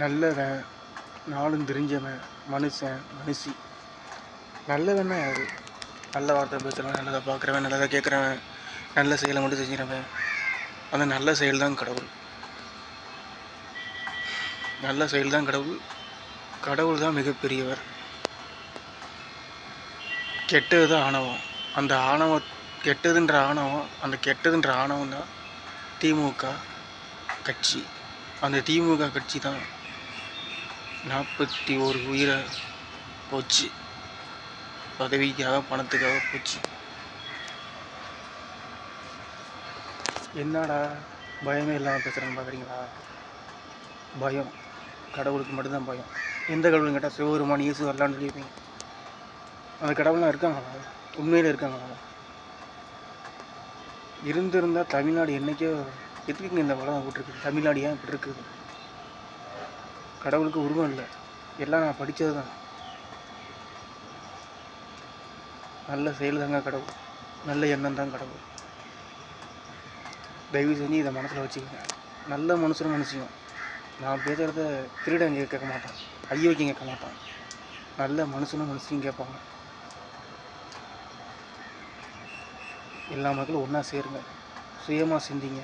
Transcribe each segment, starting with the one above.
நல்லவன், நாளும் தெரிஞ்சவன், மனுஷன், மனுஷி. நல்லவன்னா யார்? நல்ல வார்த்தை பேசுகிறவன், நல்லதை பார்க்குறவன், நல்லதை கேட்குறவன், நல்ல செயலை மட்டும் செஞ்சுறவன். அந்த நல்ல செயல் தான் கடவுள். நல்ல செயல் தான் கடவுள். கடவுள் தான் மிகப்பெரியவர். கெட்டது தான் ஆணவம். அந்த கெட்டதுன்ற ஆணவம் தான் திமுக கட்சி. அந்த திமுக கட்சி தான் 41 உயிரை போச்சு. பதவிக்காக, பணத்துக்காக போச்சு. என்னடா பயமே இல்லாமல் பேசுகிறேன்னு பார்க்குறீங்களா? பயம் கடவுளுக்கு மட்டும்தான் பயம். எந்த கடவுளும் கேட்டால் சிவபெருமான், இயேசு வரலான்னு சொல்லியிருப்பீங்க. அந்த கடவுள்லாம் இருக்காங்களா? உண்மையில் இருக்காங்களா? இருந்திருந்தால் தமிழ்நாடு என்றைக்கோ எதுக்குங்க இந்த உலகம் விட்டுருக்கு? தமிழ்நாடு ஏன் இப்படி இருக்குது? கடவுளுக்கு உருவம் இல்லை. எல்லாம் நான் படித்தது தான். நல்ல செயல் தாங்க கடவுள். நல்ல எண்ணம் தான் கடவுள். தயவு செஞ்சு இதை மனசில் வச்சுக்கோங்க. நல்ல மனுஷனும் மனுஷியும். நான் பேசுகிறத திருடன் கேட்க மாட்டான், ஐயோக்கியம் கேட்க மாட்டான். நல்ல மனுஷனும் மனுஷியும் கேட்பாங்க. எல்லா மக்களும் ஒன்றா சேருங்க. சுயமாக சிந்திங்க.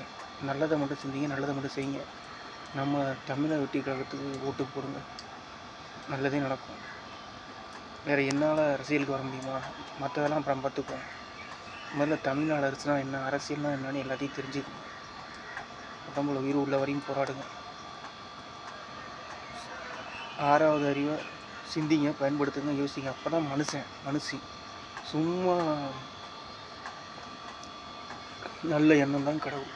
நல்லதை மட்டும் சிந்திங்க, நல்லதை மட்டும் செய்யுங்க. நம்ம தமிழை வெற்றி கழகத்துக்கு ஓட்டு போடுங்க. நல்லதே நடக்கும். வேறு என்னால் அரசியலுக்கு வர முடியுமா? மற்றதெல்லாம் அப்புறம் பார்த்துக்குவோம். முதல்ல தமிழ்நாடு அரசுனா என்ன, அரசியல்னால் என்னன்னு எல்லாத்தையும் தெரிஞ்சுக்கணும். உடம்புல உயிர் உள்ள வரையும் போராடுங்க. 6வது அறிவை சிந்திங்க, பயன்படுத்துங்க, யோசிங்க. அப்போ தான் மனுஷி. சும்மா நல்ல எண்ணம் தான் கடவுள்.